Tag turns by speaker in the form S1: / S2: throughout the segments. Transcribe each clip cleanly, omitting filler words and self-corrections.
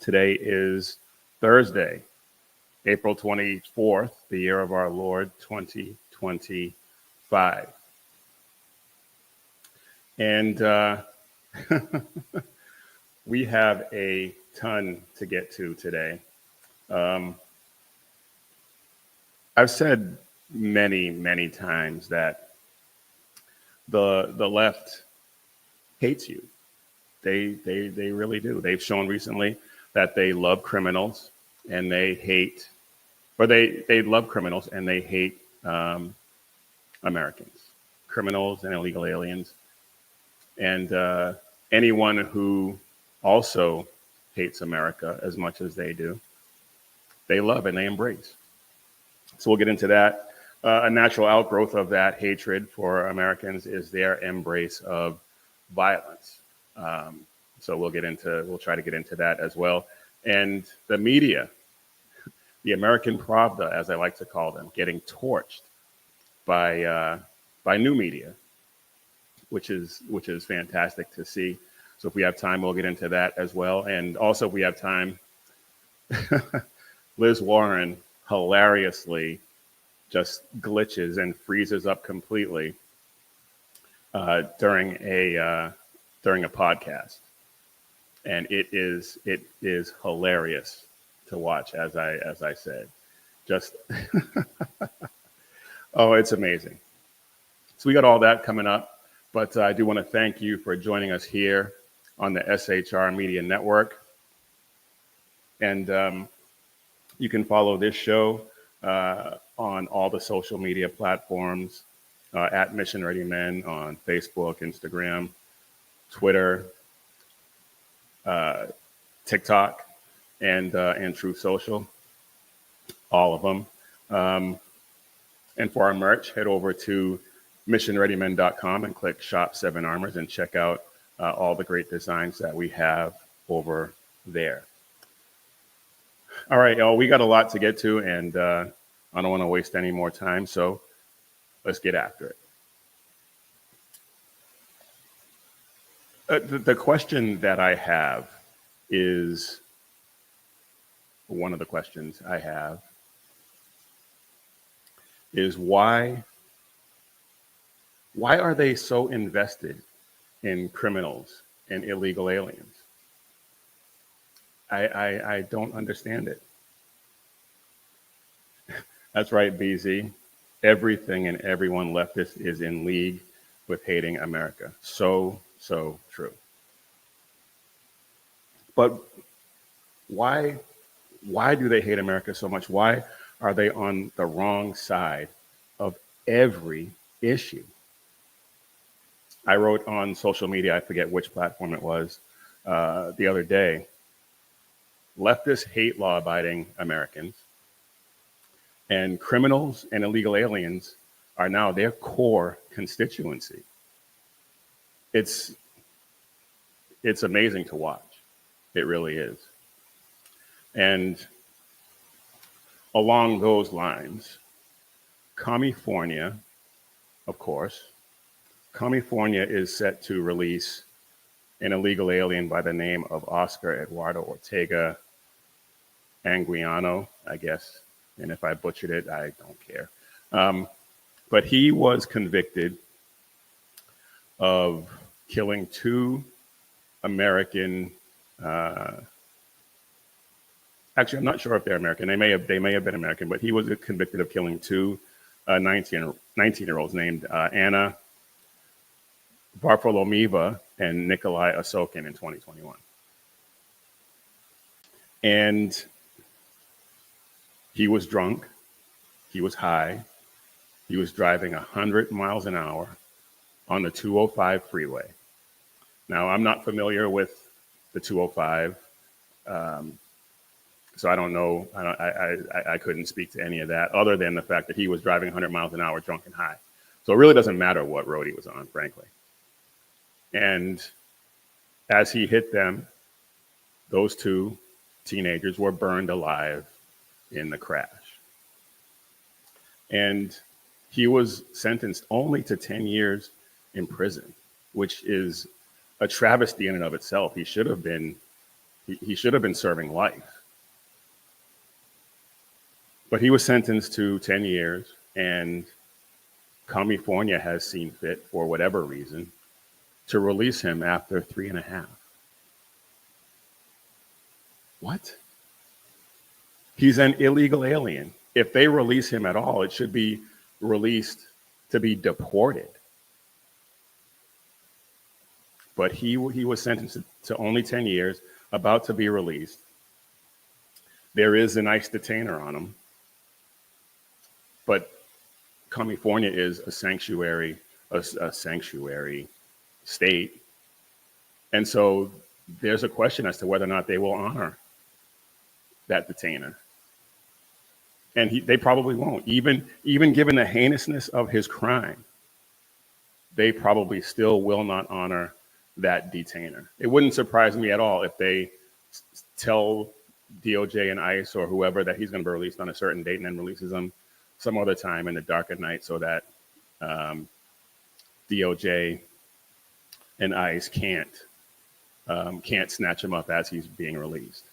S1: Today is Thursday, April 24th, the year of our Lord, 2025. And we have a ton to get to today. I've said many times that the left hates you. They really do. They've shown recently that they love criminals and they hate, or they love criminals and they hate Americans, criminals and illegal aliens, and anyone who also hates America as much as they do, they love and they embrace. So we'll get into that. A natural outgrowth of that hatred for Americans is their embrace of violence. So we'll try to get into that as well. And the media, the American Pravda, as I like to call them, getting torched by new media, which is fantastic to see. So if we have time, we'll get into that as well. And also, if we have time, Liz Warren hilariously just glitches and freezes up completely during a podcast, and it is hilarious to watch. As I said, just oh, it's amazing. So we got all that coming up, but I do want to thank you for joining us here on the SHR Media Network, and you can follow this show on all the social media platforms at Mission Ready Men on Facebook, Instagram, Twitter, TikTok, and Truth Social, all of them. And for our merch, head over to missionreadymen.com and click Shop 7 Armors and check out all the great designs that we have over there. All right, y'all, we got a lot to get to, and I don't want to waste any more time, so let's get after it. The question that I have is, one of the questions I have is why are they so invested in criminals and illegal aliens? I don't understand it. That's right, BZ. Everything and everyone leftist is in league with hating America. So true. But why do they hate America so much? Why are they on the wrong side of every issue? I wrote on social media, I forget which platform it was, the other day, leftists hate law-abiding Americans, and criminals and illegal aliens are now their core constituency. It's amazing to watch. It really is. And along those lines, California, of course, California is set to release an illegal alien by the name of Oscar Eduardo Ortega Anguiano, I guess. And if I butchered it, I don't care. But he was convicted of killing two American. Actually, I'm not sure if they're American. They may have been American, but he was convicted of killing two 19-year-olds named Anna Varfolomieva and Nikolai Osokin in 2021. And he was drunk, he was high, he was driving 100 miles an hour on the 205 freeway. Now, I'm not familiar with the 205, so I don't know. I couldn't speak to any of that other than the fact that he was driving 100 miles an hour drunk and high. So it really doesn't matter what road he was on, frankly. And as he hit them, those two teenagers were burned alive in the crash. And he was sentenced only to 10 years in prison, which is a travesty in and of itself. He should have been He should have been serving life. But he was sentenced to 10 years, and California has seen fit, for whatever reason, to release him after 3.5. What? He's an illegal alien. If they release him at all, it should be released to be deported. But he was sentenced to only 10 years, about to be released. There is an ICE detainer on him. But California is a sanctuary state. And so there's a question as to whether or not they will honor that detainer. And they probably won't. Even given the heinousness of his crime, they probably still will not honor that detainer. It wouldn't surprise me at all if they tell DOJ and ICE or whoever that he's going to be released on a certain date and then releases him some other time in the dark of night so that DOJ and ICE can't snatch him up as he's being released.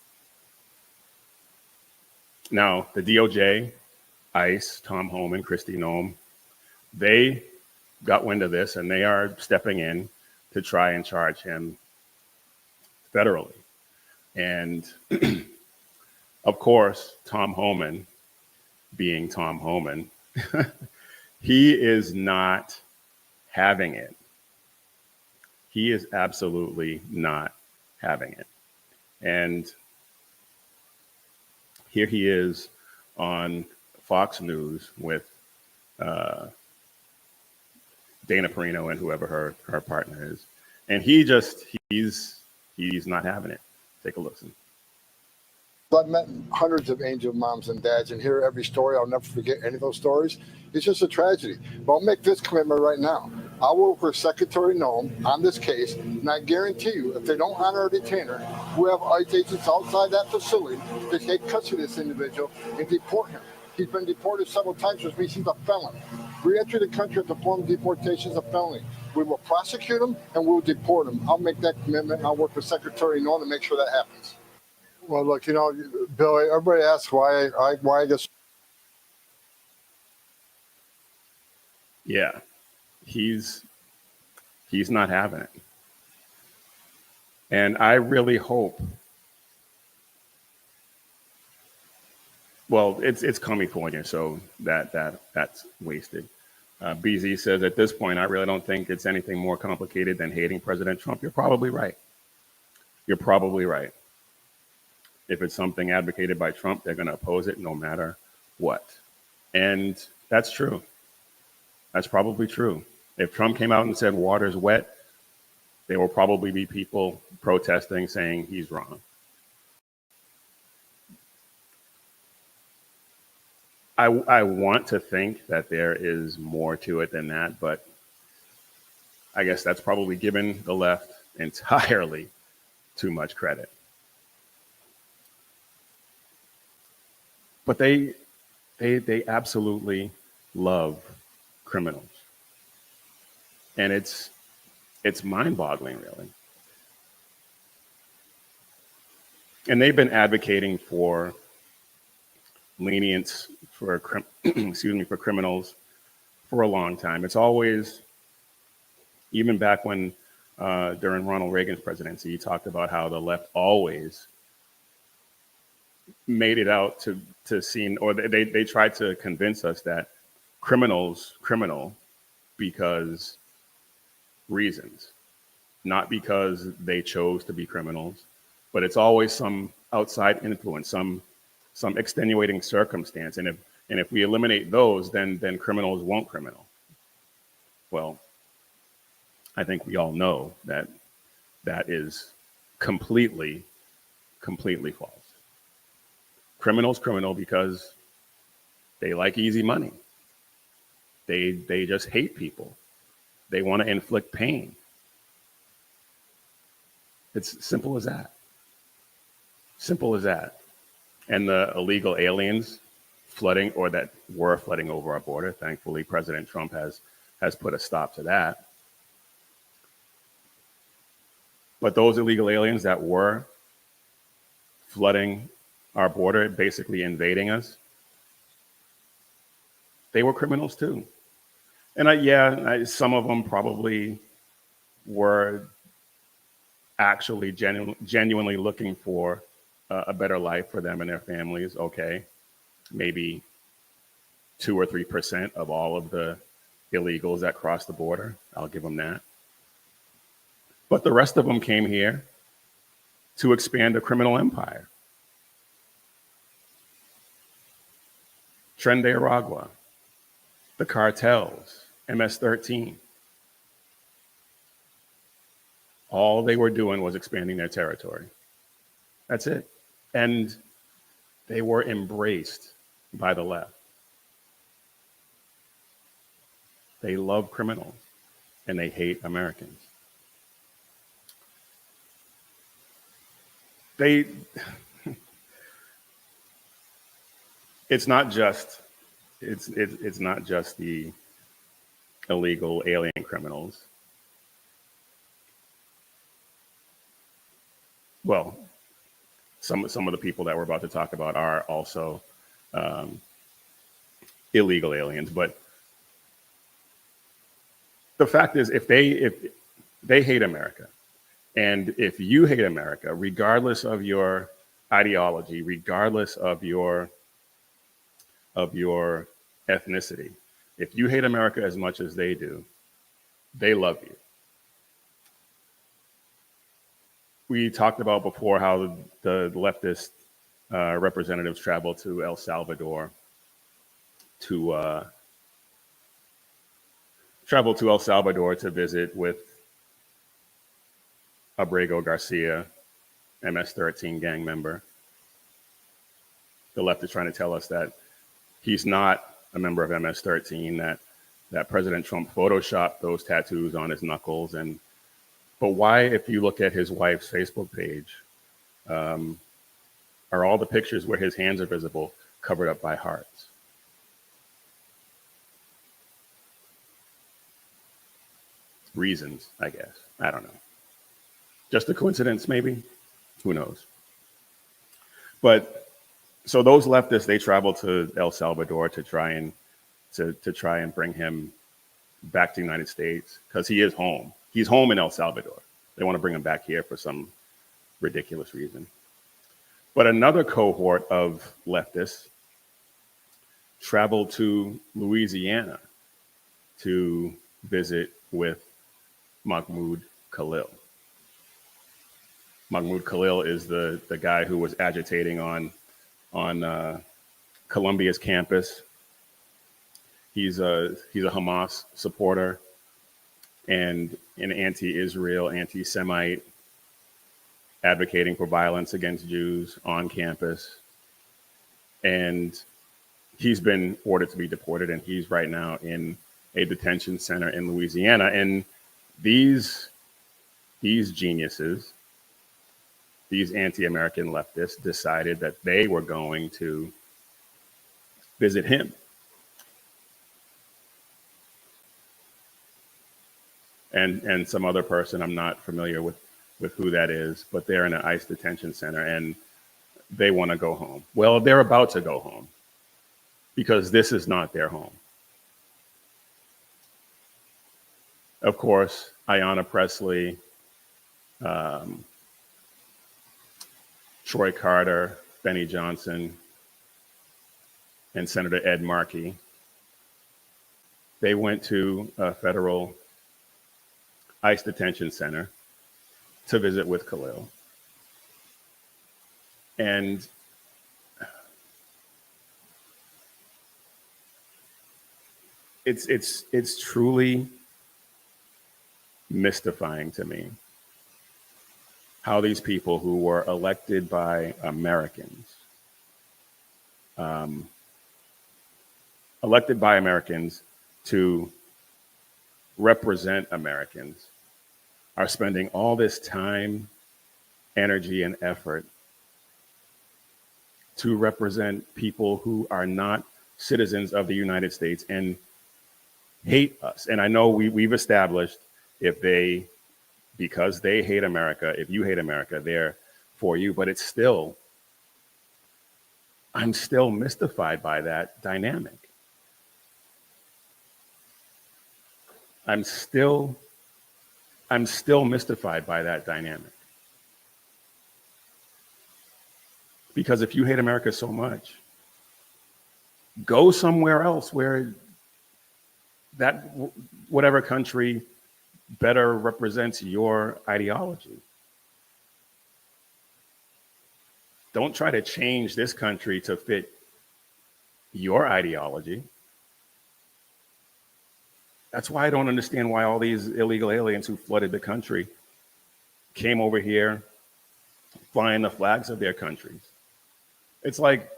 S1: Now, the DOJ, ICE, Tom Homan, Kristi Noem, they got wind of this, and they are stepping in to try and charge him federally. And of course, Tom Homan, being Tom Homan, he is not having it. He is absolutely not having it. And here he is on Fox News with Dana Perino and whoever her partner is. And he's not having it. Take a listen.
S2: I've met hundreds of angel moms and dads and hear every story. I'll never forget any of those stories. It's just a tragedy. But I'll make this commitment right now. I will work with Secretary Noem on this case, and I guarantee you, if they don't honor a detainer, we have ICE agents outside that facility to take custody of this individual and deport him. He's been deported several times, which means he's a felon. Re-entry the country at the form of deportation is a felony. We will prosecute him and we'll deport him. I'll make that commitment. I'll work with Secretary Noem to make sure that happens. Well, look, Billy, everybody asks why I guess.
S1: Yeah, he's not having it. And I really hope, well, it's California, so that's wasted. BZ says, at this point, I really don't think it's anything more complicated than hating President Trump. You're probably right. You're probably right. If it's something advocated by Trump, they're going to oppose it no matter what. And that's true. That's probably true. If Trump came out and said water's wet, there will probably be people protesting saying he's wrong. I want to think that there is more to it than that, but I guess that's probably giving the left entirely too much credit. But they absolutely love criminals. And it's mind-boggling, really. And they've been advocating for lenience for criminals for a long time. It's always, even back when during Ronald Reagan's presidency, he talked about how the left always made it out to seem, or they tried to convince us that criminal because reasons, not because they chose to be criminals, but it's always some outside influence, some extenuating circumstance. And if we eliminate those, then criminals won't criminal. Well, I think we all know that is completely false. Criminals criminal because they like easy money. They just hate people. They want to inflict pain. It's simple as that. Simple as that. And the illegal aliens flooding, or that were flooding over our border, thankfully President Trump has put a stop to that. But those illegal aliens that were flooding our border, basically invading us, they were criminals too. And some of them probably were actually genuinely looking for a better life for them and their families. Okay, maybe 2 or 3% of all of the illegals that crossed the border. I'll give them that. But the rest of them came here to expand a criminal empire. Tren de Aragua, the cartels, MS-13. All they were doing was expanding their territory. That's it. And they were embraced by the left. They love criminals and they hate Americans. It's not just the illegal alien criminals. Well, some of the people that we're about to talk about are also illegal aliens, but the fact is, if they hate America, and if you hate America, regardless of your ideology, regardless of your ethnicity, if you hate America as much as they do, they love you. We talked about before how the leftist representatives traveled to El Salvador to visit with Abrego Garcia, MS-13 gang member. The left is trying to tell us that he's not a member of MS-13, that President Trump photoshopped those tattoos on his knuckles. But why, if you look at his wife's Facebook page, are all the pictures where his hands are visible covered up by hearts? Reasons, I guess. I don't know. Just a coincidence, maybe? Who knows? But so those leftists, they traveled to El Salvador to try and bring him back to the United States because he is home. He's home in El Salvador. They want to bring him back here for some ridiculous reason. But another cohort of leftists traveled to Louisiana to visit with Mahmoud Khalil. Mahmoud Khalil is the guy who was agitating on Columbia's campus. He's a Hamas supporter and an anti-Israel, anti-Semite, advocating for violence against Jews on campus. And he's been ordered to be deported, and he's right now in a detention center in Louisiana. And these geniuses, these anti-American leftists, decided that they were going to visit him. And some other person, I'm not familiar with who that is, but they're in an ICE detention center and they want to go home. Well, they're about to go home because this is not their home. Of course, Ayanna Pressley, Troy Carter, Benny Johnson, and Senator Ed Markey, they went to a federal ICE detention center to visit with Khalil. And it's truly mystifying to me how these people who were elected by Americans, to represent Americans, are spending all this time, energy, and effort to represent people who are not citizens of the United States and hate us. And I know we've established because they hate America, if you hate America, they're for you, but it's still I'm still mystified by that dynamic. I'm still mystified by that dynamic. Because if you hate America so much, go somewhere else where that whatever country better represents your ideology. Don't try to change this country to fit your ideology. That's why I don't understand why all these illegal aliens who flooded the country came over here flying the flags of their countries. It's like,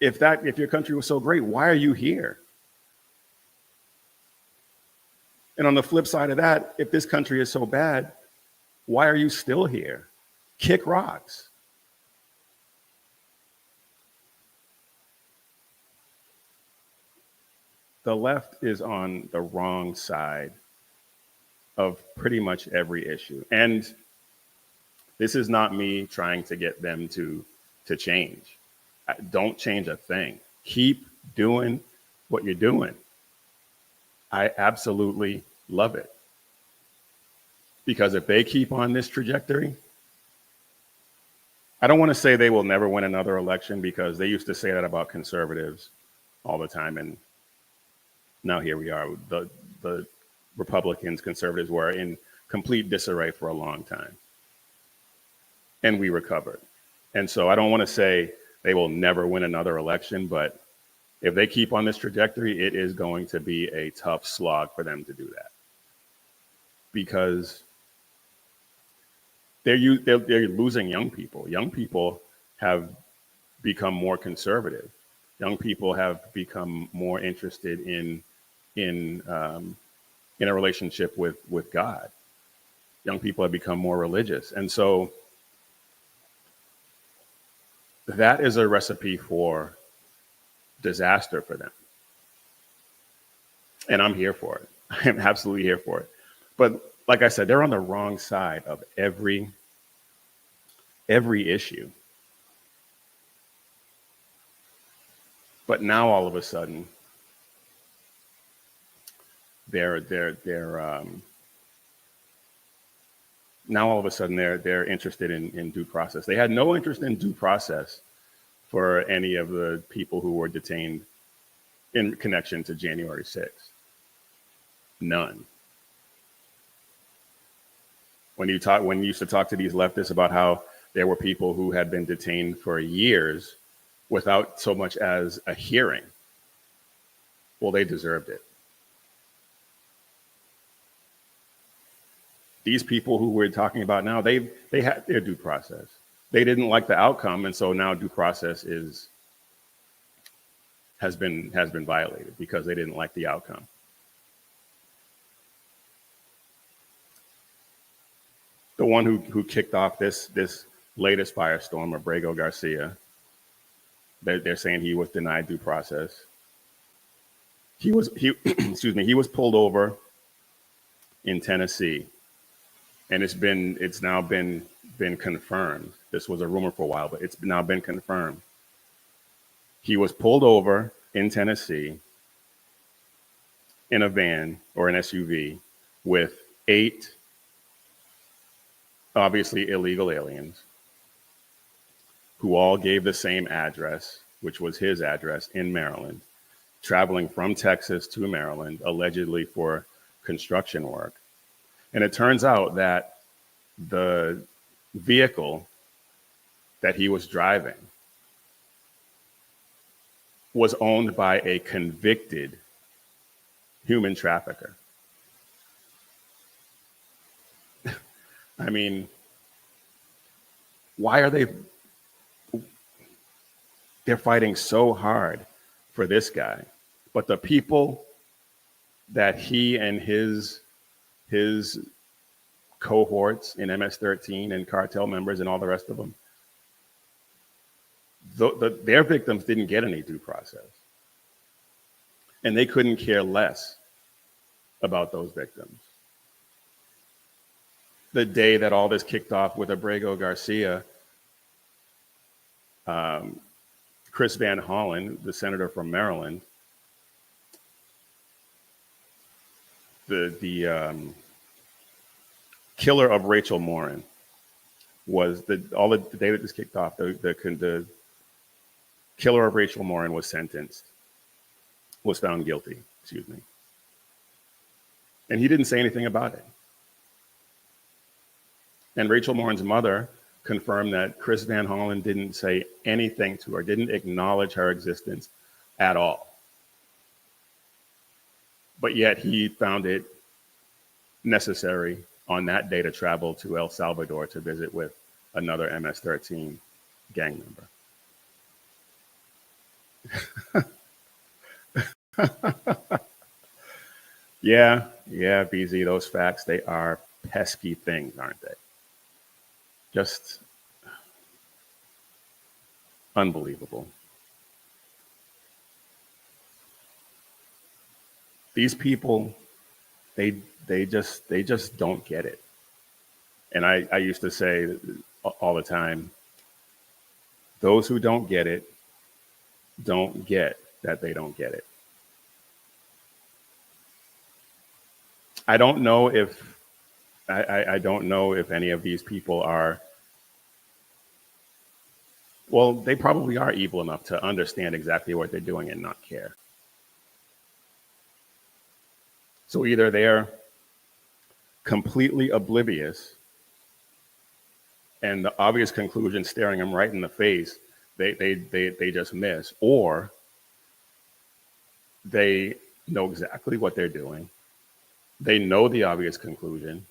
S1: if your country was so great, why are you here? And on the flip side of that, if this country is so bad, why are you still here? Kick rocks. The left is on the wrong side of pretty much every issue. And this is not me trying to get them to change. Don't change a thing. Keep doing what you're doing. I absolutely love it. Because if they keep on this trajectory, I don't want to say they will never win another election, because they used to say that about conservatives all the time. And now here we are. The Republicans, conservatives were in complete disarray for a long time. And we recovered. And so I don't want to say they will never win another election, but if they keep on this trajectory, it is going to be a tough slog for them to do that. Because they're losing young people. Young people have become more conservative. Young people have become more interested in a relationship with God. Young people have become more religious. And so that is a recipe for disaster for them. And I'm here for it. I am absolutely here for it. But like I said, they're on the wrong side of every issue. But now all of a sudden, they're interested in due process. They had no interest in due process for any of the people who were detained in connection to January 6th. None. When you used to talk to these leftists about how there were people who had been detained for years without so much as a hearing, well, they deserved it. These people who we're talking about now, they had their due process. They didn't like the outcome, and so now due process has been violated because they didn't like the outcome. The one who kicked off this latest firestorm, Abrego Garcia, they're saying he was denied due process. He was pulled over in Tennessee, and it's now been confirmed. This was a rumor for a while, but it's now been confirmed. He was pulled over in Tennessee in a van or an SUV with 8 obviously illegal aliens who all gave the same address, which was his address in Maryland, traveling from Texas to Maryland, allegedly for construction work. And it turns out that the vehicle that he was driving was owned by a convicted human trafficker. I mean, why are they're fighting so hard for this guy, but the people that he and his cohorts in MS-13 and cartel members and all the rest of them, their victims didn't get any due process. And they couldn't care less about those victims. The day that all this kicked off with Abrego Garcia, Chris Van Hollen, the senator from Maryland, the killer of Rachel Morin, was the day that this kicked off. The killer of Rachel Morin was found guilty. Excuse me, and he didn't say anything about it. And Rachel Morin's mother confirmed that Chris Van Hollen didn't say anything to her, didn't acknowledge her existence at all. But yet he found it necessary on that day to travel to El Salvador to visit with another MS-13 gang member. Yeah, BZ, those facts, they are pesky things, aren't they? Just unbelievable. These people, they just don't get it. And I used to say all the time, those who don't get it don't get that they don't get it. I don't know if any of these people are, well, they probably are evil enough to understand exactly what they're doing and not care. So either they're completely oblivious and the obvious conclusion staring them right in the face, they just miss, or they know exactly what they're doing. They know the obvious conclusion,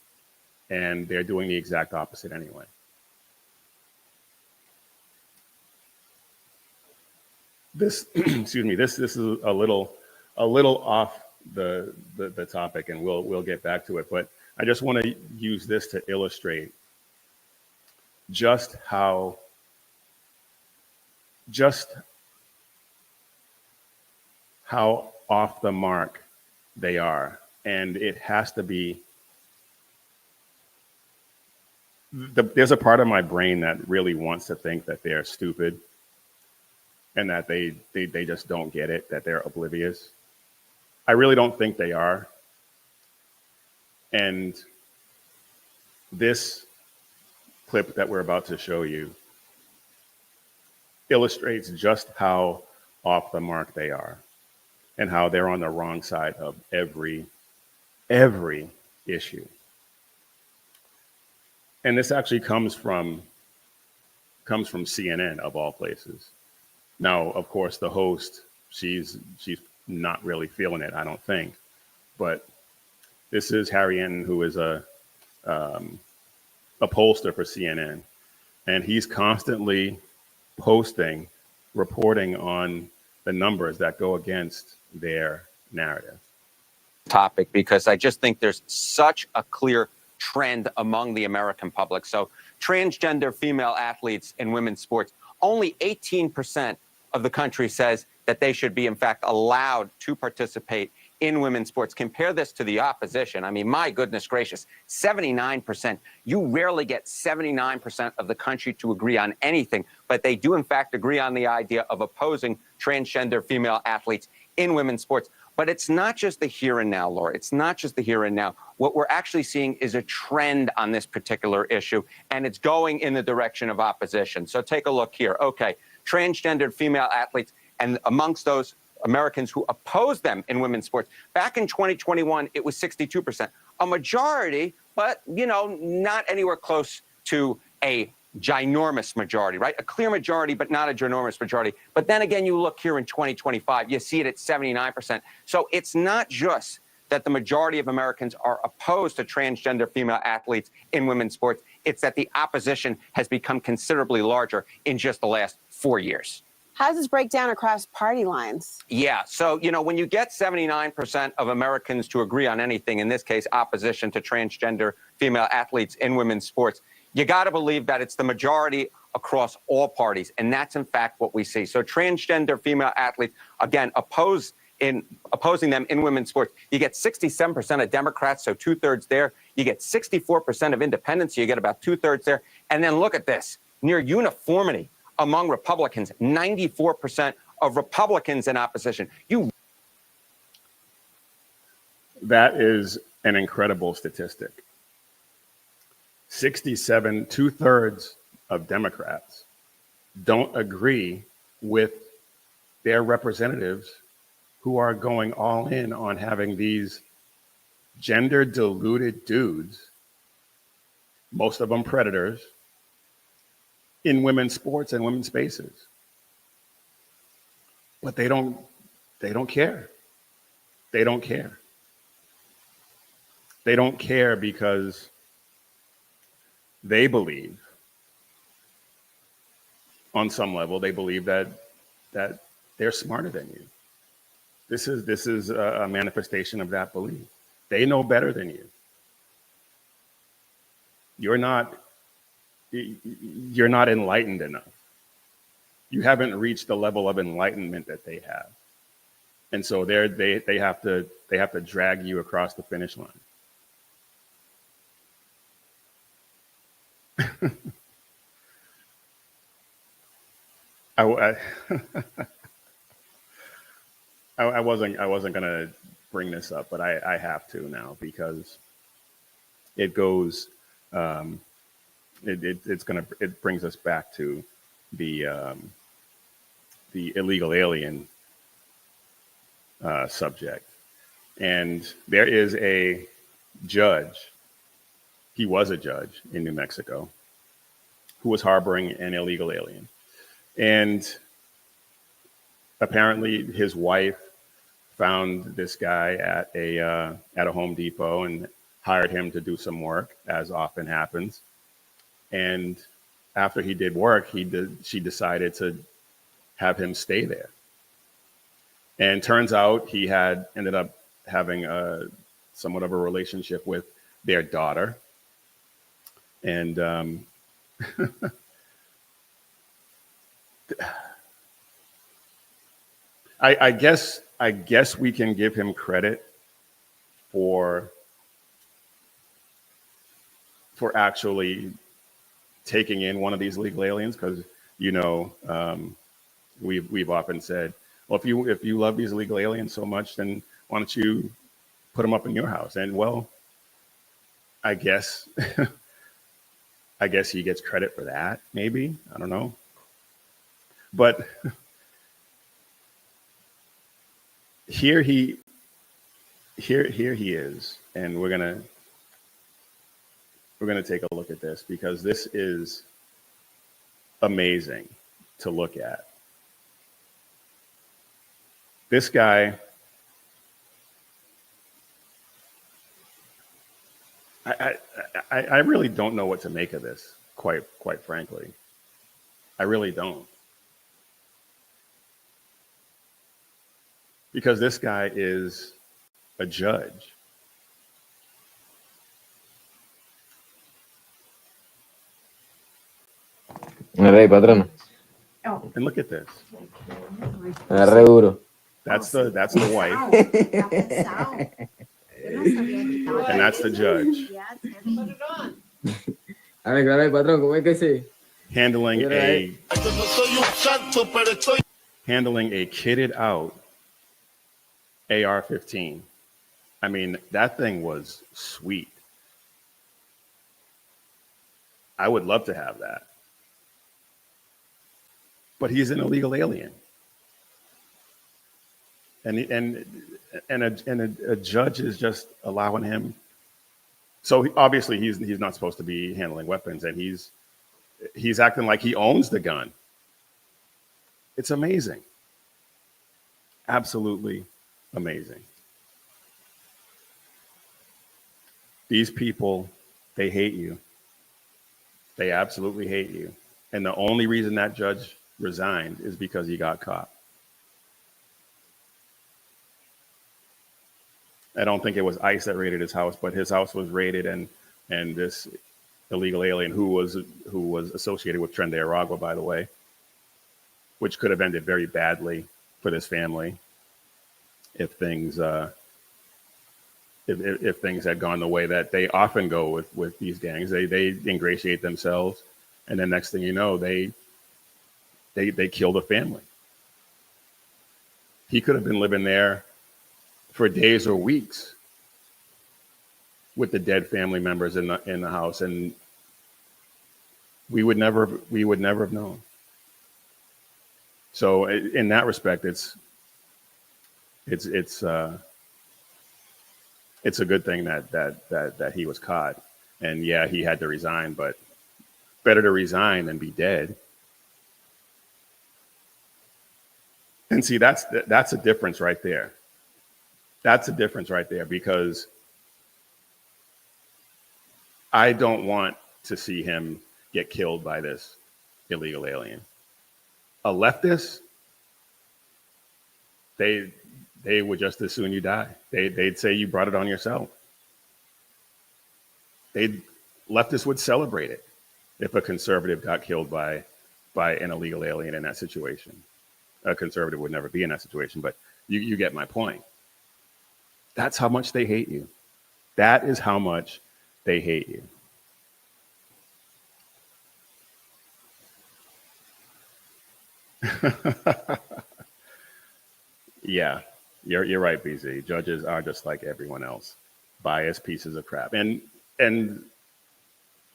S1: and they're doing the exact opposite anyway. This, excuse me, this is a little off the topic, and we'll get back to it. But I just want to use this to illustrate just how off the mark they are. And it has to be, there's a part of my brain that really wants to think that they're stupid and that they just don't get it, that they're oblivious. I really don't think they are. And this clip that we're about to show you illustrates just how off the mark they are and how they're on the wrong side of every issue. And this actually comes from CNN, of all places. Now, of course, the host, she's not really feeling it, I don't think. But this is Harry Enton, who is a pollster for CNN, and he's constantly reporting on the numbers that go against their narrative.
S3: Topic, because I just think there's such a clear trend among the American public. So transgender female athletes in women's sports, only 18% of the country says that they should be, in fact, allowed to participate in women's sports. Compare this to the opposition. I mean, my goodness gracious, 79%. You rarely get 79% of the country to agree on anything, but they do, in fact, agree on the idea of opposing transgender female athletes in women's sports. But it's not just the here and now, Laura. It's not just the here and now. What we're actually seeing is a trend on this particular issue, and it's going in the direction of opposition. So take a look here. Okay, transgendered female athletes, and amongst those Americans who oppose them in women's sports, back in 2021, it was 62%. A majority, but, not anywhere close to a ginormous majority, right? A clear majority, but not a ginormous majority. But then again, you look here in 2025, you see it at 79%. So it's not just that the majority of Americans are opposed to transgender female athletes in women's sports. It's that the opposition has become considerably larger in just the last 4 years.
S4: How does this break down across party lines?
S3: Yeah, so, when you get 79% of Americans to agree on anything, in this case, opposition to transgender female athletes in women's sports, you got to believe that it's the majority across all parties. And that's, in fact, what we see. So transgender female athletes, again, opposing them in women's sports. You get 67% of Democrats, so 2/3 there. You get 64% of independents, so you get about 2/3 there. And then look at this, near uniformity among Republicans, 94% of Republicans in opposition.
S1: That is an incredible statistic. 67, 2/3 of Democrats don't agree with their representatives who are going all in on having these gender diluted dudes, most of them predators, in women's sports and women's spaces. But they don't care. They don't care. They don't care because they believe, on some level, they believe that they're smarter than you. This is a manifestation of that belief. They know better than you. You're not enlightened enough. You haven't reached the level of enlightenment that they have. And so they have to drag you across the finish line. I wasn't gonna bring this up, but I have to now because it goes it brings us back to the illegal alien subject. And there is a judge, he was a judge in New Mexico, who was harboring an illegal alien. And apparently his wife found this guy at a Home Depot and hired him to do some work, as often happens. And after he did work, she decided to have him stay there. And turns out he ended up having somewhat of a relationship with their daughter. And I guess we can give him credit for actually taking in one of these legal aliens, because we've often said, well, if you love these illegal aliens so much, then why don't you put them up in your house? And well, I guess he gets credit for that, maybe. I don't know. But here he is, and we're gonna take a look at this, because this is amazing to look at. This guy, I really don't know what to make of this, quite frankly. I really don't. Because this guy is a judge.
S5: Rey, patrón.
S1: And look at this.
S5: Re duro.
S1: That's the wife. And that's the judge.
S5: A ver, claro, patrón, ¿cómo es que sí?
S1: Handling a kitted out AR-15. I mean, that thing was sweet. I would love to have that. But he's an illegal alien. And a judge is just allowing him. So obviously he's not supposed to be handling weapons, and he's acting like he owns the gun. It's amazing. Absolutely amazing. These people, they hate you. They absolutely hate you. And the only reason that judge resigned is because he got caught. I don't think it was ICE that raided his house, but his house was raided, and this illegal alien who was associated with Tren de Aragua, by the way, which could have ended very badly for this family if things if things had gone the way that they often go with these gangs. They ingratiate themselves, and then next thing you know, they they killed a family. He could have been living there for days or weeks with the dead family members in the house, and we would never have known. So in that respect, it's a good thing that he was caught. And yeah, he had to resign, but better to resign than be dead. And see, that's a difference right there. That's a difference right there, because I don't want to see him get killed by this illegal alien. A leftist, they would just as soon you die. They'd say you brought it on yourself. Leftists would celebrate it if a conservative got killed by an illegal alien in that situation. A conservative would never be in that situation, but you get my point. That's how much they hate you. That is how much they hate you. Yeah, you're right, BZ. Judges are just like everyone else, biased pieces of crap, and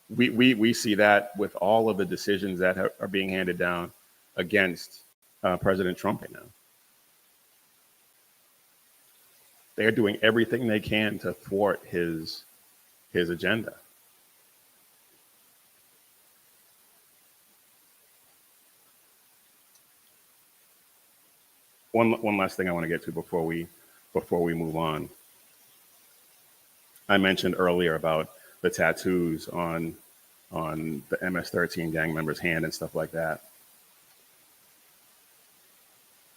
S1: we see that with all of the decisions that are being handed down against President Trump right now. They're doing everything they can to thwart his agenda. One last thing I want to get to before we move on. I mentioned earlier about the tattoos on the MS-13 gang members' hand and stuff like that.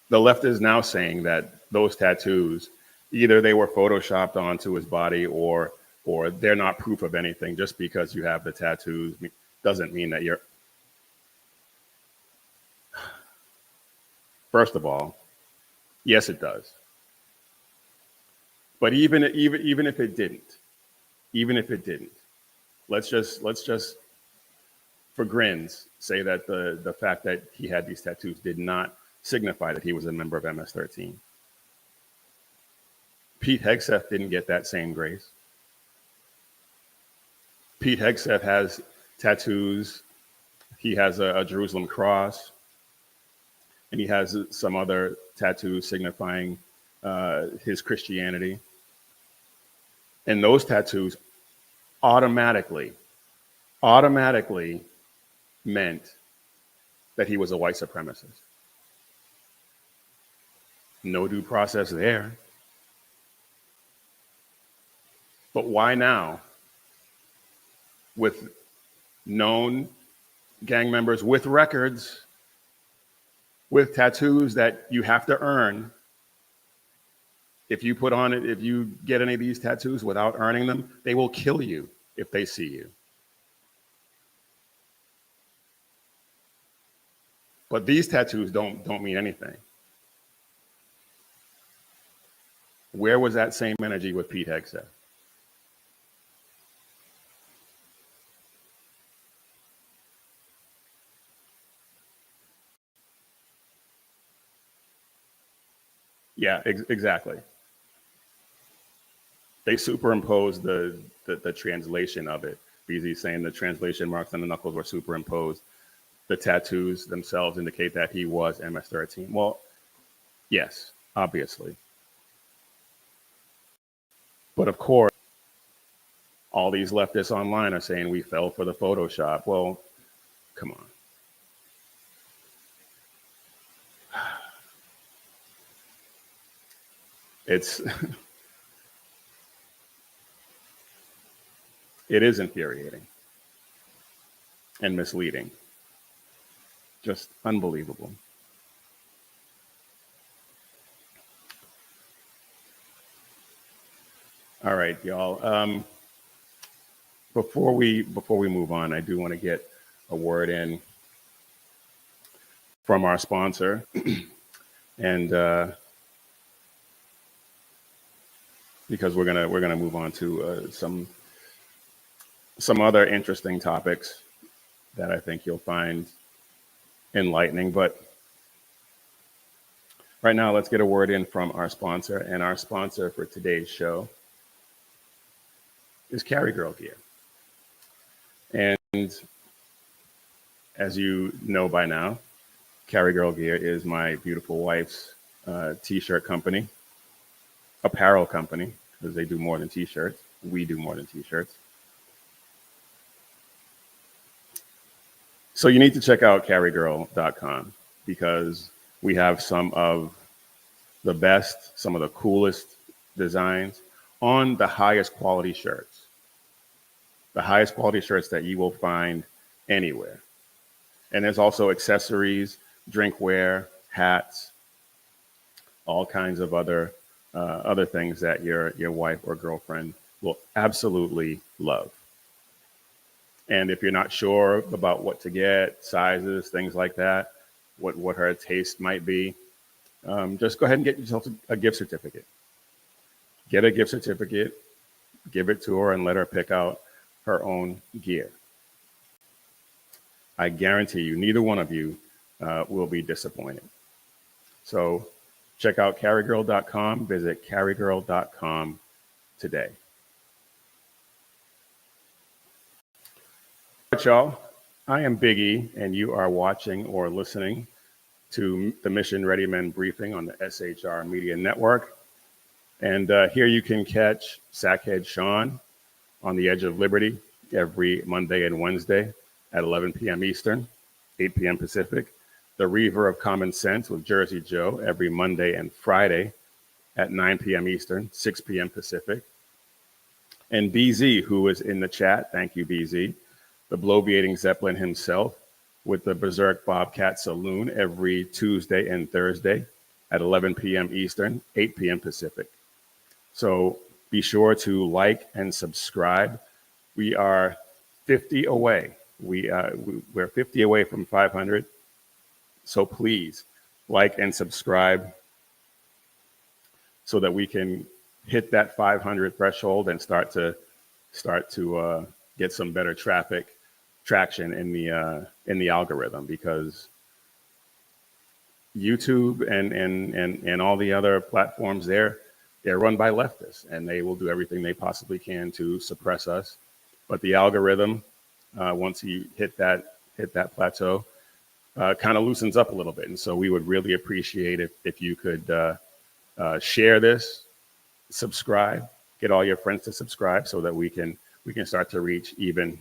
S1: The left is now saying that those tattoos, either they were photoshopped onto his body or they're not proof of anything. Just because you have the tattoos doesn't mean that you're. First of all, yes, it does. But even if it didn't, let's just for grins say that the fact that he had these tattoos did not signify that he was a member of MS-13. Pete Hegseth didn't get that same grace. Pete Hegseth has tattoos. He has a Jerusalem cross, and he has some other tattoos signifying his Christianity. And those tattoos automatically meant that he was a white supremacist. No due process there. But why now, with known gang members with records, with tattoos that you have to earn? If you get any of these tattoos without earning them, they will kill you if they see you. But these tattoos don't mean anything. Where was that same energy with Pete Hegseth? Yeah, exactly. They superimposed the translation of it. BZ saying the translation marks on the knuckles were superimposed. The tattoos themselves indicate that he was MS-13. Well, yes, obviously. But of course, all these leftists online are saying we fell for the Photoshop. Well, come on. It is infuriating and misleading. Just unbelievable. All right, y'all. Before we move on, I do want to get a word in from our sponsor, and because we're gonna move on to some other interesting topics that I think you'll find enlightening. But Right now, let's get a word in from our sponsor. And our sponsor for today's show is Carry Girl Gear. And as you know by now, Carry Girl Gear is my beautiful wife's t-shirt company, apparel company, because they do more than t-shirts. We do more than t-shirts. So you need to check out carrygirl.com because we have some of the best, some of the coolest designs on the highest quality shirts. The highest quality shirts that you will find anywhere. And there's also accessories, drinkware, hats, all kinds of other things that your wife or girlfriend will absolutely love. And if you're not sure about what to get, sizes, things like that, what her taste might be, just go ahead and get yourself a gift certificate. Get a gift certificate, give it to her, and let her pick out her own gear. I guarantee you, neither one of you will be disappointed. So check out carrygirl.com. Visit carrygirl.com today. All right, y'all. I am Big E, and you are watching or listening to the Mission Ready Men briefing on the SHR Media Network. And here you can catch Sackhead Sean on the Edge of Liberty every Monday and Wednesday at 11 p.m. Eastern, 8 p.m. Pacific. The Reaver of Common Sense with Jersey Joe every Monday and Friday at 9 p.m. Eastern, 6 p.m. Pacific. And BZ, who is in the chat, thank you, BZ, the bloviating Zeppelin himself, with the Berserk Bobcat Saloon every Tuesday and Thursday at 11 p.m. Eastern, 8 p.m. Pacific. So be sure to like and subscribe. We are 50 away. We're 50 away from 500. So please like and subscribe so that we can hit that 500 threshold and start to get some better traction in the algorithm, because YouTube and all the other platforms they're run by leftists, and they will do everything they possibly can to suppress us. But the algorithm, once you hit that plateau, kind of loosens up a little bit. And so we would really appreciate if you could share this, subscribe, get all your friends to subscribe so that we can start to reach even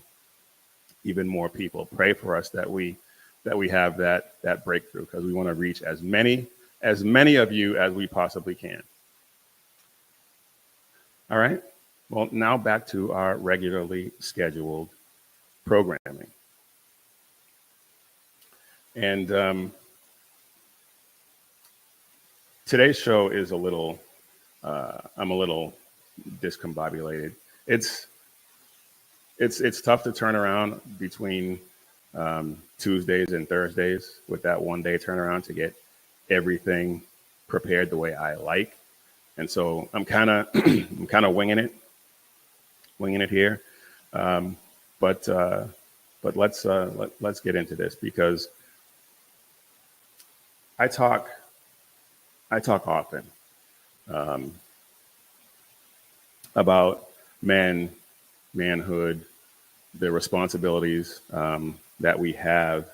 S1: more people. Pray for us that we have that breakthrough, because we want to reach as many of you as we possibly can. All right. Well, now back to our regularly scheduled programming. And today's show is I'm a little discombobulated. It's tough to turn around between Tuesdays and Thursdays with that one day turnaround to get everything prepared the way I like. And so I'm kind of winging it here. But let's get into this, because I talk often about manhood, the responsibilities that we have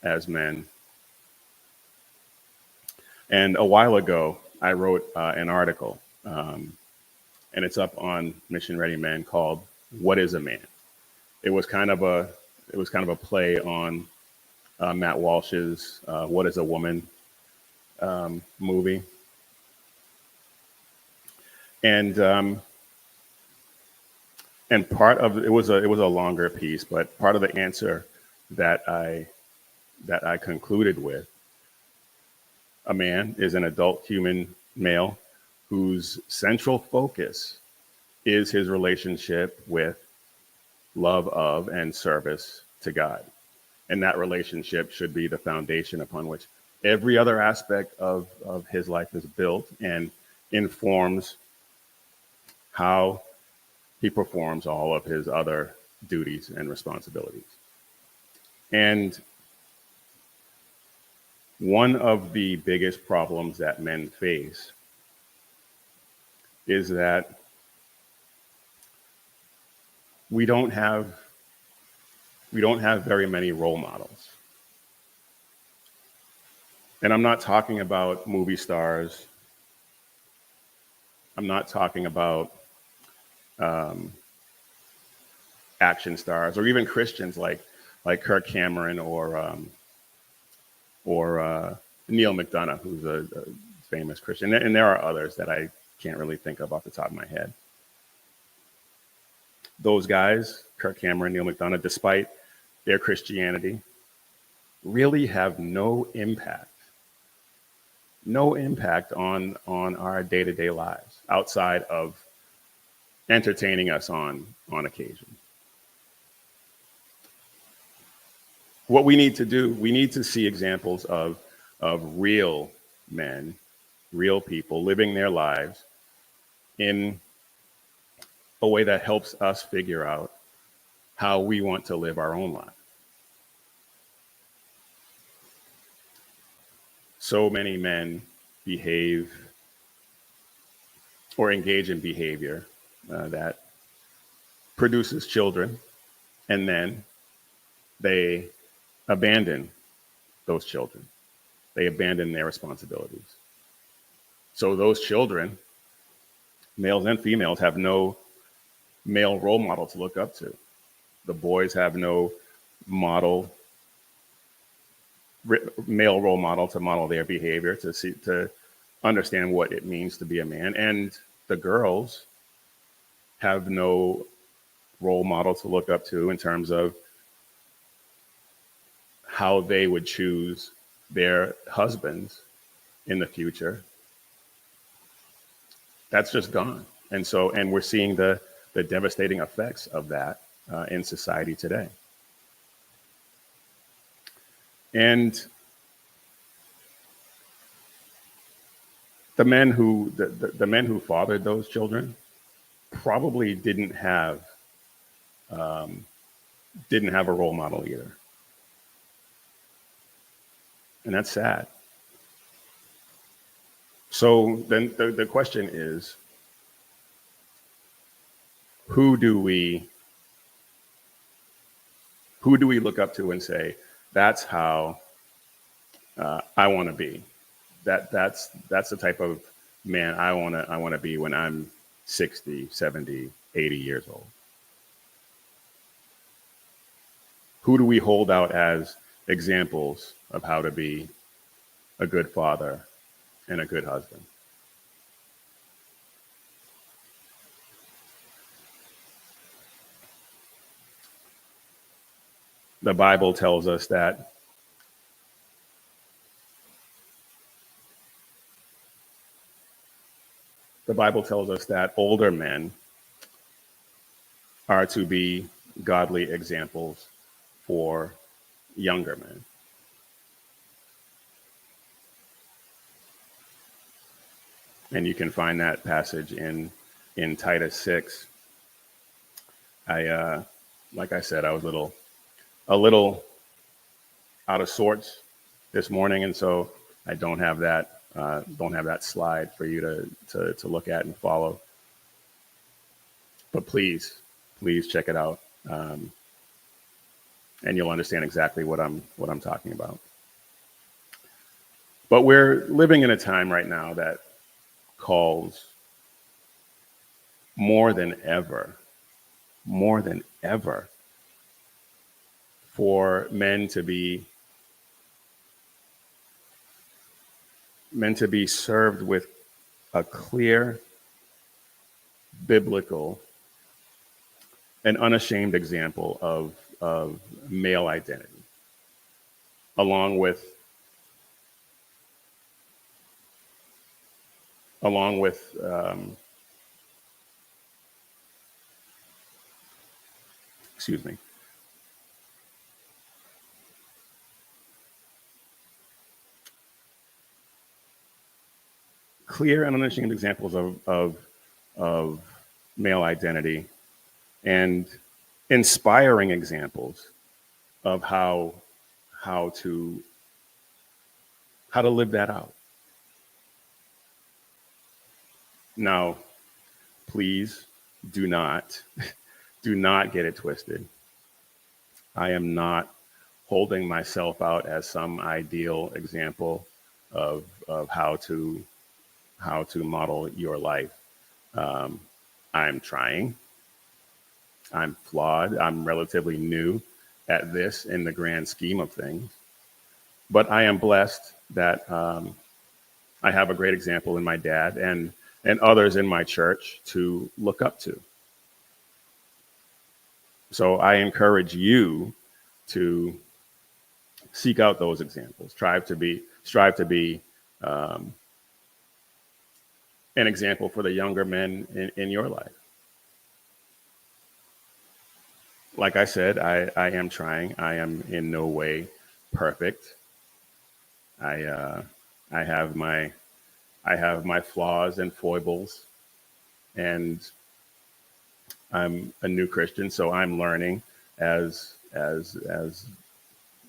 S1: as men. And a while ago, I wrote an article, and it's up on Mission Ready Men, called "What is a Man?" It was kind of a play on Matt Walsh's "What is a Woman" movie, and part of it was a longer piece, but part of the answer that I concluded with: a man is an adult human male whose central focus is his relationship with, love of, and service to God. And that relationship should be the foundation upon which every other aspect of his life is built, and informs how he performs all of his other duties and responsibilities. And one of the biggest problems that men face is that we don't have very many role models. And I'm not talking about movie stars. I'm not talking about action stars or even Christians like Kirk Cameron or Neil McDonough, who's a famous Christian. And there are others that I can't really think of off the top of my head. Those guys, Kirk Cameron, Neil McDonough, despite their Christianity, really have no impact on our day-to-day lives outside of entertaining us on occasion. What we need to do, we need to see examples of real men, real people living their lives in a way that helps us figure out how we want to live our own lives. So many men behave or engage in behavior that produces children, and then they abandon those children. They abandon their responsibilities. So those children, males and females, have no male role model to look up to. The boys have no male role model to model their behavior, to understand what it means to be a man. And the girls have no role model to look up to in terms of how they would choose their husbands in the future. That's just gone. And we're seeing the devastating effects of that in society today. And the men who fathered those children probably didn't have a role model either. And that's sad. So then the question is, who do we look up to and say, that's how I want to be? That's the type of man I want to be when I'm 60, 70, 80 years old. Who do we hold out as examples of how to be a good father and a good husband? The Bible tells us that older men are to be godly examples for younger men. And you can find that passage in Titus 6. Like I said, I was a little out of sorts this morning, and so I don't have that slide for you to look at and follow. But please check it out, and you'll understand exactly what I'm talking about. But we're living in a time right now that calls more than ever for men to be served with a clear biblical and unashamed example of male identity, along with clear and unashamed examples of male identity, and inspiring examples of how to how to live that out. Now, please do not get it twisted. I am not holding myself out as some ideal example of how to model your life. I'm trying. I'm flawed. I'm relatively new at this in the grand scheme of things. But I am blessed that I have a great example in my dad and others in my church to look up to. So I encourage you to seek out those examples. Strive to be an example for the younger men in your life. Like I said, I am trying. I am in no way perfect. I have my flaws and foibles, and I'm a new Christian, so I'm learning as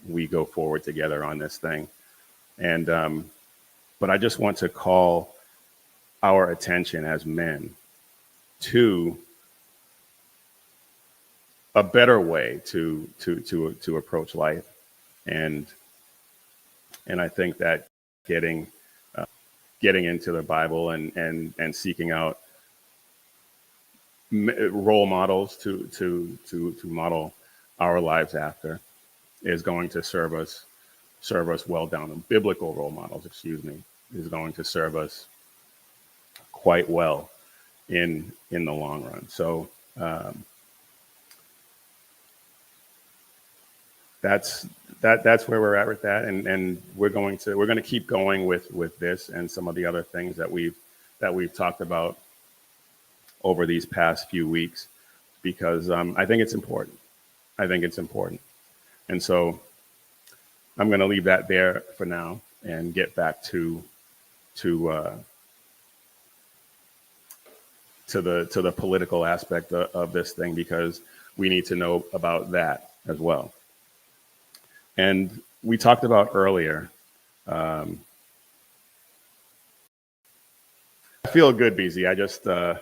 S1: we go forward together on this thing. And but I just want to call our attention as men to a better way to approach life, and I think that getting into the Bible and seeking out role models to model our lives after is going to serve us well down. The biblical role models, is going to serve us quite well in the long run. So that's where we're at with that, and we're going to keep going with this and some of the other things that we've talked about over these past few weeks, because I think it's important. And so I'm going to leave that there for now and get back to the political aspect of this thing, because we need to know about that as well. And we talked about earlier, I feel good, BZ.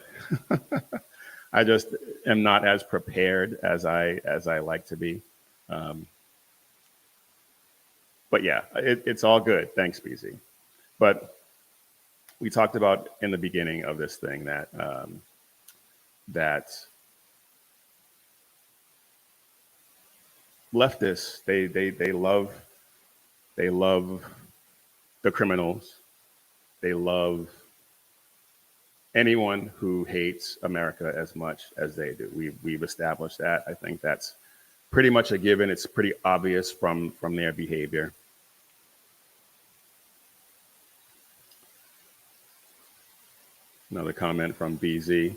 S1: I just am not as prepared as I like to be. But yeah, it's all good. Thanks, BZ. But we talked about in the beginning of this thing that leftists, they love the criminals. They love anyone who hates America as much as they do. We've established that. I think that's pretty much a given. It's pretty obvious from their behavior. Another comment from BZ.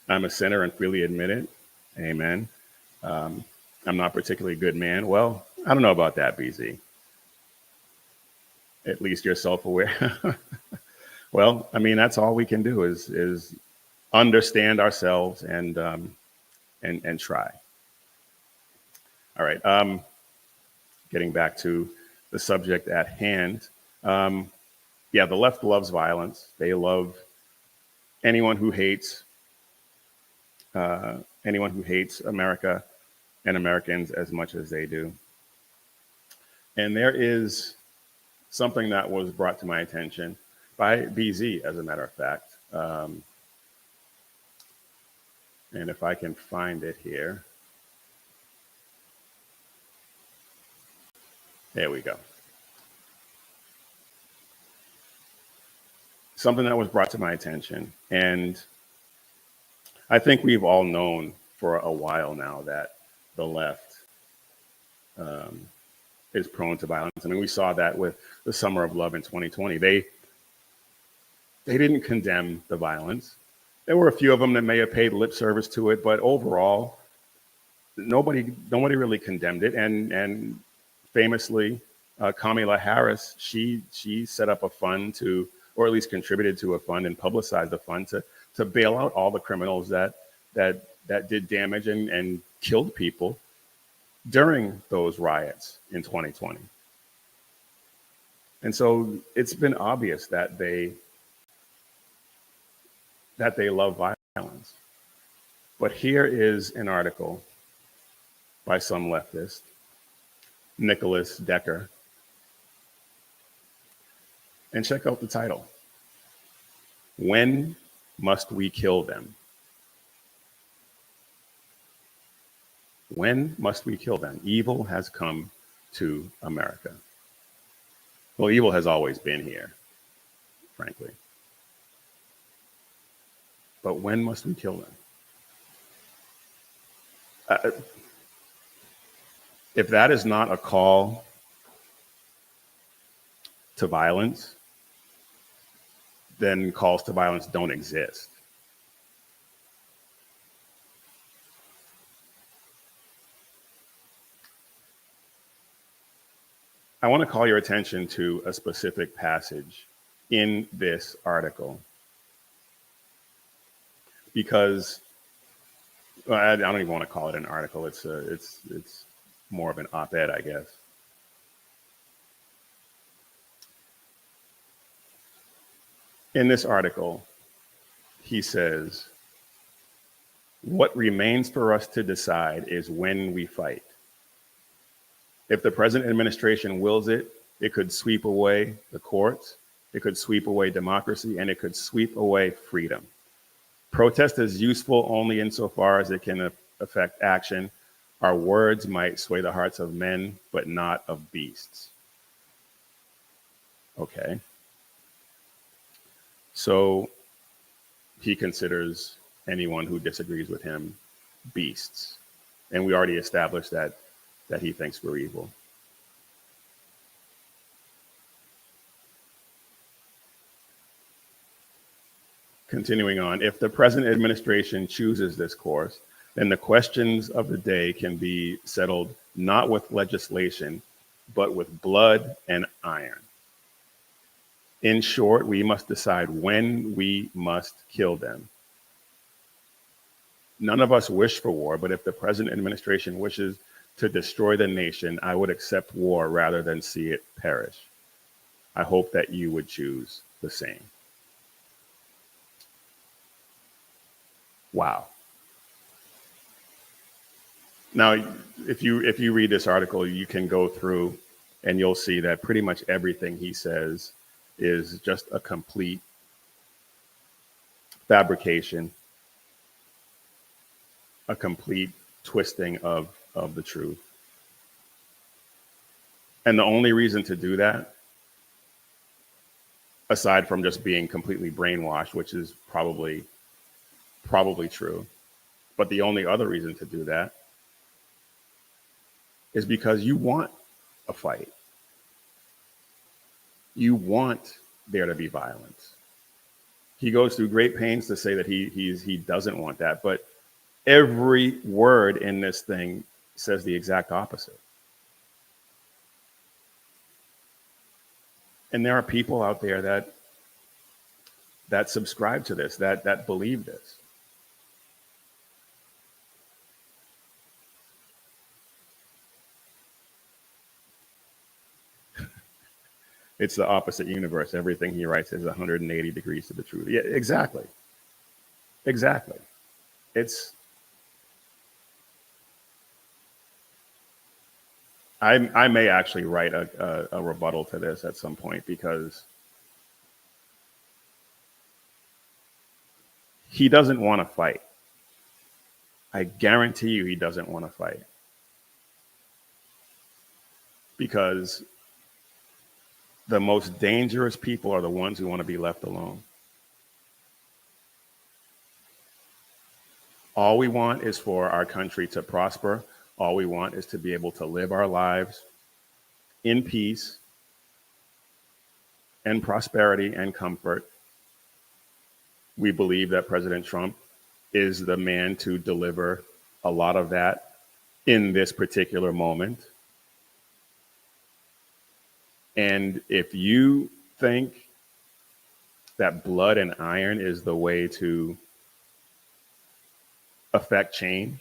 S1: I'm a sinner and freely admit it. Amen. I'm not a particularly good man. Well, I don't know about that, BZ. At least you're self-aware. Well, I mean, that's all we can do is understand ourselves and try. All right. Getting back to the subject at hand. Yeah, the left loves violence. They love anyone who hates America and Americans as much as they do. And there is something that was brought to my attention by BZ, as a matter of fact. And if I can find it here. There we go. Something that was brought to my attention. And I think we've all known for a while now that the left is prone to violence. I mean, we saw that with the Summer of Love in 2020. They didn't condemn the violence. There were a few of them that may have paid lip service to it, but overall, nobody really condemned it. And famously, Kamala Harris, she set up a fund to, or at least contributed to a fund and publicized the fund to bail out all the criminals that did damage and killed people during those riots in 2020. And so it's been obvious that they love violence. But here is an article by some leftist, Nicholas Decker, and check out the title. When must we kill them? When must we kill them? Evil has come to America. Well, evil has always been here, frankly. But when must we kill them? If that is not a call to violence, then calls to violence don't exist. I want to call your attention to a specific passage in this article because I don't even want to call it an article. It's more of an op-ed, I guess. In this article, he says, "What remains for us to decide is when we fight. If the present administration wills it, it could sweep away the courts, it could sweep away democracy, and it could sweep away freedom. Protest is useful only insofar as it can affect action. Our words might sway the hearts of men, but not of beasts." Okay. So he considers anyone who disagrees with him beasts. And we already established that he thinks we're evil. Continuing on, if the present administration chooses this course, then the questions of the day can be settled not with legislation, but with blood and iron. In short, we must decide when we must kill them. None of us wish for war, but if the present administration wishes to destroy the nation, I would accept war rather than see it perish. I hope that you would choose the same. Wow. Now, if you read this article, you can go through and you'll see that pretty much everything he says is just a complete fabrication, a complete twisting of the truth. And the only reason to do that, aside from just being completely brainwashed, which is probably true, but the only other reason to do that is because you want a fight. You want there to be violence. He goes through great pains to say that he doesn't want that, but every word in this thing says the exact opposite. And there are people out there that subscribe to this, that believe this. It's the opposite universe. Everything he writes is 180 degrees to the truth. Yeah, exactly. Exactly. I may actually write a rebuttal to this at some point because he doesn't want to fight. I guarantee you he doesn't want to fight. Because the most dangerous people are the ones who want to be left alone. All we want is for our country to prosper. All we want is to be able to live our lives in peace and prosperity and comfort. We believe that President Trump is the man to deliver a lot of that in this particular moment. And if you think that blood and iron is the way to affect change,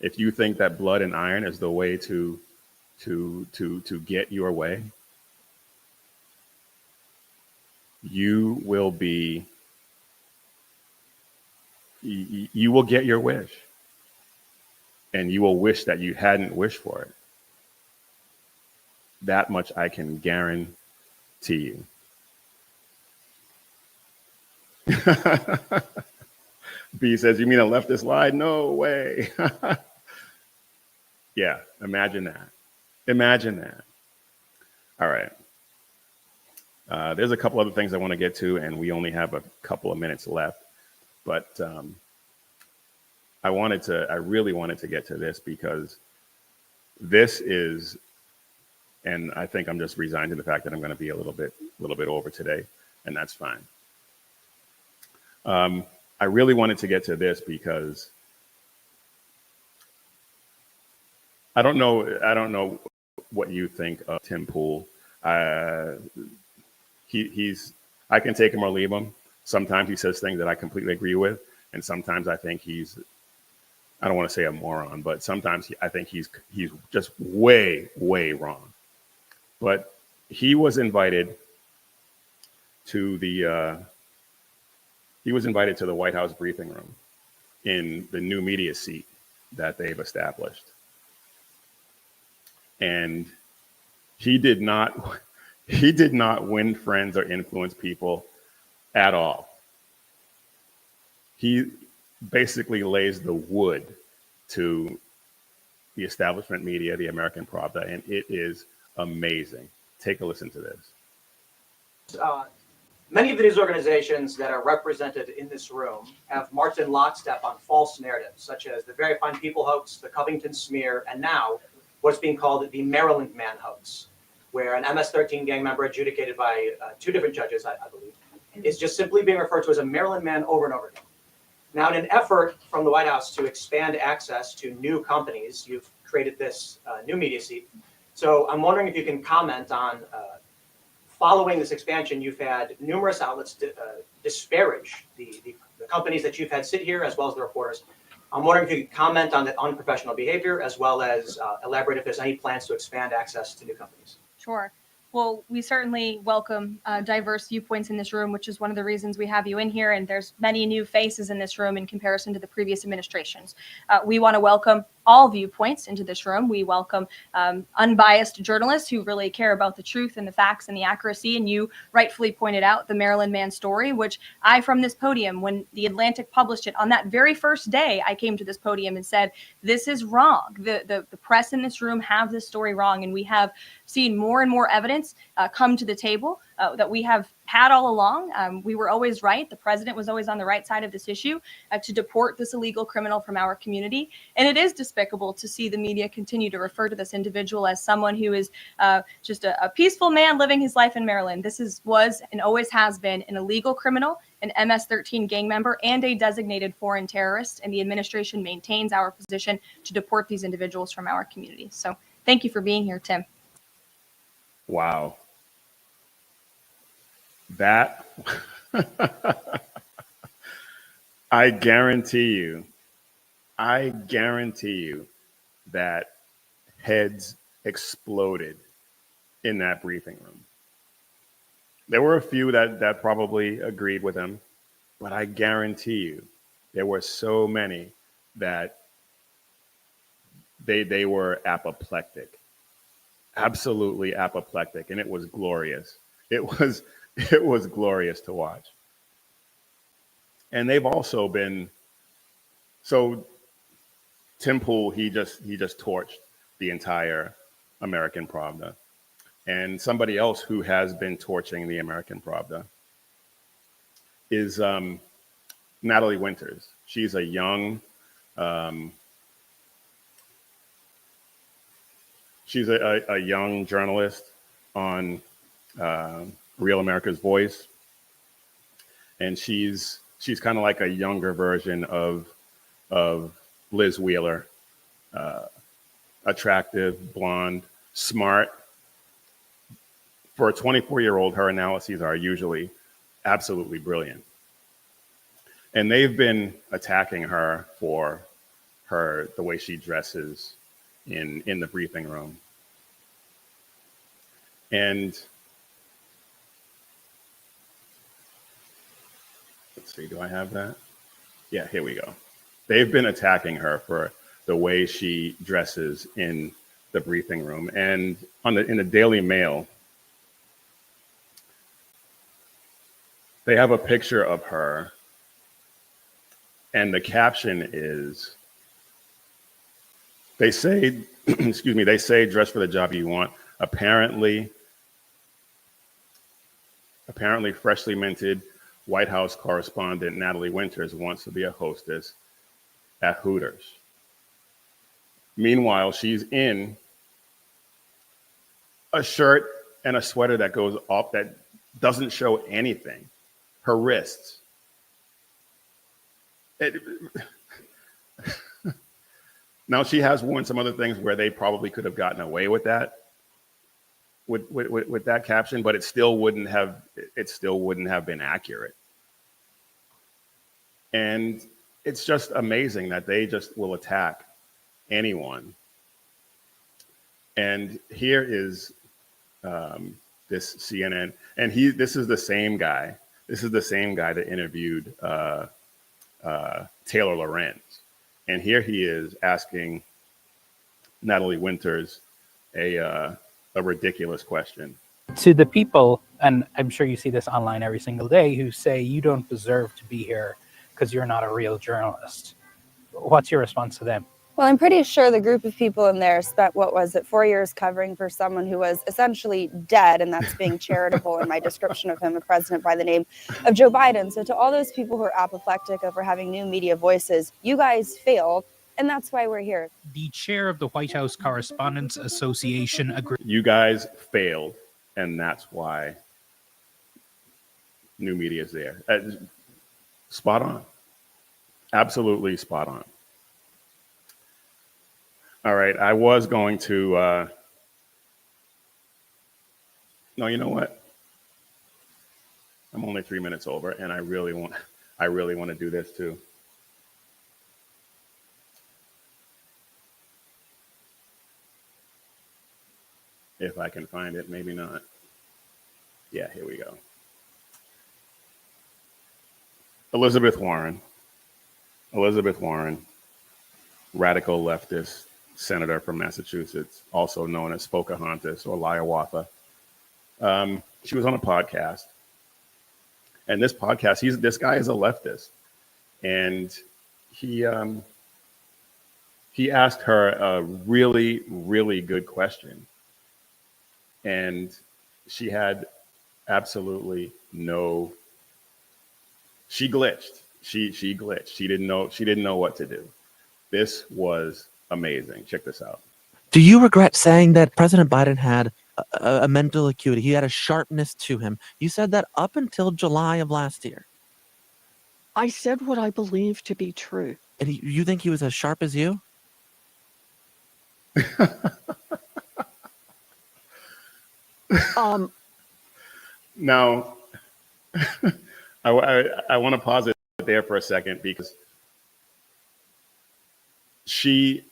S1: if you think that blood and iron is the way to get your way, you will be, you will get your wish, and you will wish that you hadn't wished for it. That much I can guarantee you. B says, you mean a leftist lie? No way. Yeah, imagine that. Imagine that. All right. There's a couple other things I want to get to, and we only have a couple of minutes left. But I really wanted to get to this because this is, and I think I'm just resigned to the fact that I'm going to be a little bit over today, and that's fine. I really wanted to get to this because I don't know what you think of Tim Pool. He's I can take him or leave him. Sometimes he says things that I completely agree with, and sometimes I think I don't want to say a moron, but sometimes I think he's just way wrong. But he was invited to the White House briefing room in the new media seat that they've established. And he did not win friends or influence people at all. He basically lays the wood to the establishment media, the American Pravda, and it is amazing. Take a listen to this.
S6: Many of the news organizations that are represented in this room have marched in lockstep on false narratives, such as the Very Fine People hoax, the Covington smear, and now what's being called the Maryland Man hoax, where an MS-13 gang member adjudicated by 2 different judges, I believe, is just simply being referred to as a Maryland man over and over again. Now, in an effort from the White House to expand access to new companies, you've created this new media seat. So I'm wondering if you can comment on, following this expansion, you've had numerous outlets disparage the companies that you've had sit here, as well as the reporters. I'm wondering if you could comment on the unprofessional behavior, as well as elaborate if there's any plans to expand access to new companies.
S7: Sure. Well, we certainly welcome diverse viewpoints in this room, which is one of the reasons we have you in here. And there's many new faces in this room in comparison to the previous administrations. We want to welcome all viewpoints into this room. We welcome unbiased journalists who really care about the truth and the facts and the accuracy. And you rightfully pointed out the Maryland Man story, which I, from this podium, when The Atlantic published it on that very first day, I came to this podium and said, this is wrong. The press in this room have this story wrong. And we have seen more and more evidence come to the table that we have had all along. We were always right. The president was always on the right side of this issue to deport this illegal criminal from our community. And it is despicable to see the media continue to refer to this individual as someone who is just a peaceful man living his life in Maryland. This was and always has been an illegal criminal, an MS-13 gang member, and a designated foreign terrorist. And the administration maintains our position to deport these individuals from our community. So thank you for being here, Tim.
S1: Wow. That, I guarantee you that heads exploded in that briefing room. There were a few that probably agreed with him, but I guarantee you there were so many that they were apoplectic, absolutely apoplectic, and it was glorious. It was glorious to watch. And they've also been, so Tim Pool, he just torched the entire American Pravda. And somebody else who has been torching the American Pravda is Natalie Winters. She's a young, young journalist on Real America's Voice, and she's kind of like a younger version of Liz Wheeler, attractive, blonde, smart. For a 24-year-old, her analyses are usually absolutely brilliant. And they've been attacking her for the way she dresses in the briefing room. And let's see, do I have that? Yeah, here we go. They've been attacking her for the way she dresses in the briefing room. And in the Daily Mail, they have a picture of her, and the caption is, they say, excuse me, they say dress for the job you want. Apparently freshly minted White House correspondent Natalie Winters wants to be a hostess at Hooters. Meanwhile, she's in a shirt and a sweater that goes up, that doesn't show anything. Her wrists. Now, she has worn some other things where they probably could have gotten away with that, with that caption, but it still wouldn't have been accurate. And it's just amazing that they just will attack anyone. And here is this CNN, and this is the same guy. This is the same guy that interviewed Taylor Lorenz. And here he is asking Natalie Winters a ridiculous question.
S8: To the people, and I'm sure you see this online every single day, who say you don't deserve to be here because you're not a real journalist. What's your response to them?
S9: Well, I'm pretty sure the group of people in there spent, 4 years covering for someone who was essentially dead, and that's being charitable in my description of him, a president by the name of Joe Biden. So to all those people who are apoplectic over having new media voices, you guys failed, and that's why we're here.
S8: The chair of the White House Correspondents Association agreed.
S1: You guys failed, and that's why new media is there. Spot on. Absolutely spot on. All right, I was going to, no, you know what? I'm only 3 minutes over, and I really want to do this too. If I can find it, maybe not. Yeah, here we go. Elizabeth Warren, radical leftist senator from Massachusetts, also known as Pocahontas or Liawatha. She was on a podcast, and this guy is a leftist, and he asked her a really, really good question, and she had absolutely no. She glitched. She glitched. She didn't know what to do. This was amazing. Check this out.
S10: Do you regret saying that President Biden had a mental acuity? He had a sharpness to him. You said that up until July of last year.
S11: I said what I believe to be true.
S10: And you think he was as sharp as you?
S1: Now, I want to pause it there for a second, because she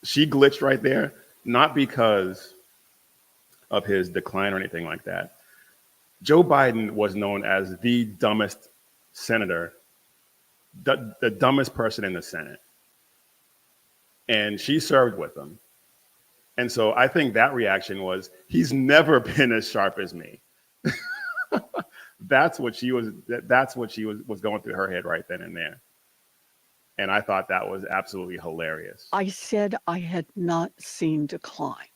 S1: glitched right there, not because of his decline or anything like that. Joe Biden was known as the dumbest senator, the dumbest person in the Senate. And she served with him. And so I think that reaction was, he's never been as sharp as me. That's what she was going through her head right then and there. And I thought that was absolutely hilarious.
S11: I said I had not seen decline.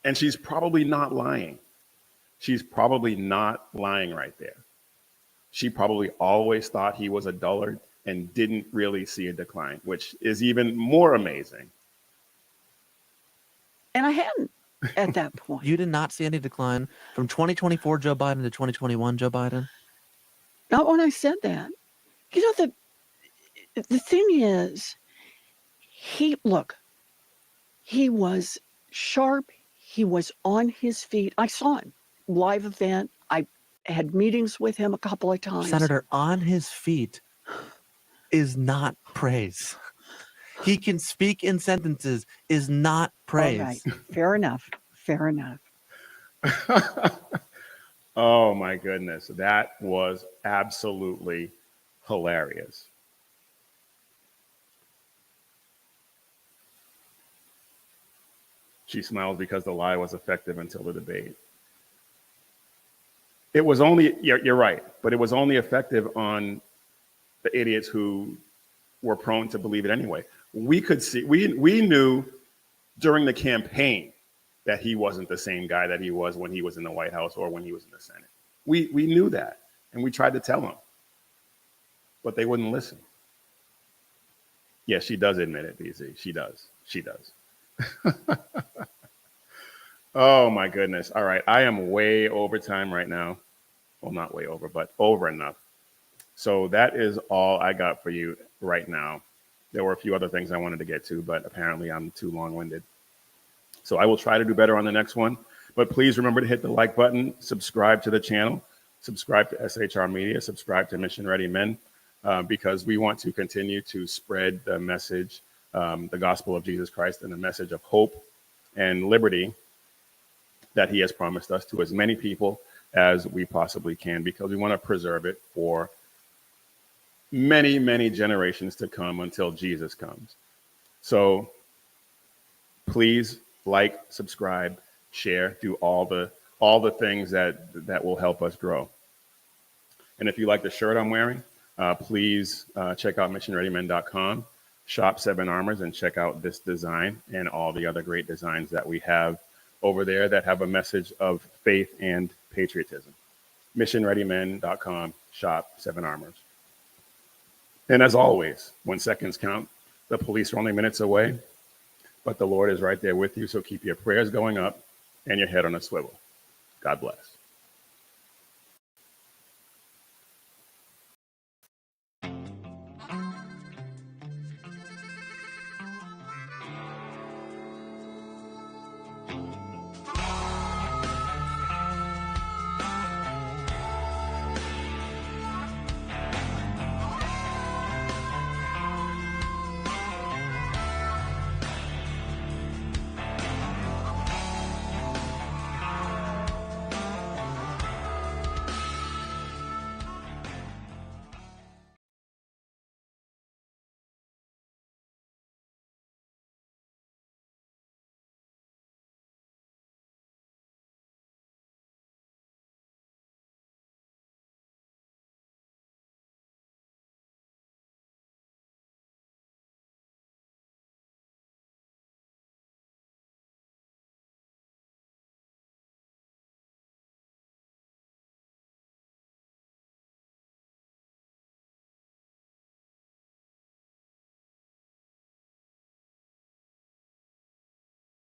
S1: And she's probably not lying. She's probably not lying right there. She probably always thought he was a dullard and didn't really see a decline, which is even more amazing.
S11: And I hadn't at that point.
S10: You did not see any decline from 2024 Joe Biden to 2021 Joe Biden?
S11: Not when I said that. You know, the thing is, he was sharp. He was on his feet. I saw him live event. I had meetings with him a couple of times.
S10: Senator, on his feet. is not praise. He can speak in sentences is not
S11: All right.
S10: praise.
S11: Fair enough. Fair enough.
S1: Oh my goodness. That was absolutely hilarious. She smiles because the lie was effective until the debate. It was only, you're right, but it was only effective on the idiots who were prone to believe it anyway. We could see, we knew during the campaign that he wasn't the same guy that he was when he was in the White House or when he was in the Senate. We knew that, and we tried to tell them, but they wouldn't listen. Yes, she does admit it, BZ. She does. She does. Oh my goodness. All right. I am way over time right now. Well, not way over, but over enough. So that is all I got for you right now. There were a few other things I wanted to get to, but apparently I'm too long-winded. So I will try to do better on the next one. But please remember to hit the like button, subscribe to the channel, subscribe to SHR Media, subscribe to Mission Ready Men, because we want to continue to spread the message, the gospel of Jesus Christ, and the message of hope and liberty that he has promised us to as many people as we possibly can, because we want to preserve it for many, many generations to come until Jesus comes. So please like, subscribe, share, do all the things that will help us grow. And if you like the shirt I'm wearing, please check out missionreadymen.com, shop 7 Armors, and check out this design and all the other great designs that we have over there that have a message of faith and patriotism. Missionreadymen.com, shop 7 Armors. And as always, when seconds count, the police are only minutes away, but the Lord is right there with you. So keep your prayers going up and your head on a swivel. God bless.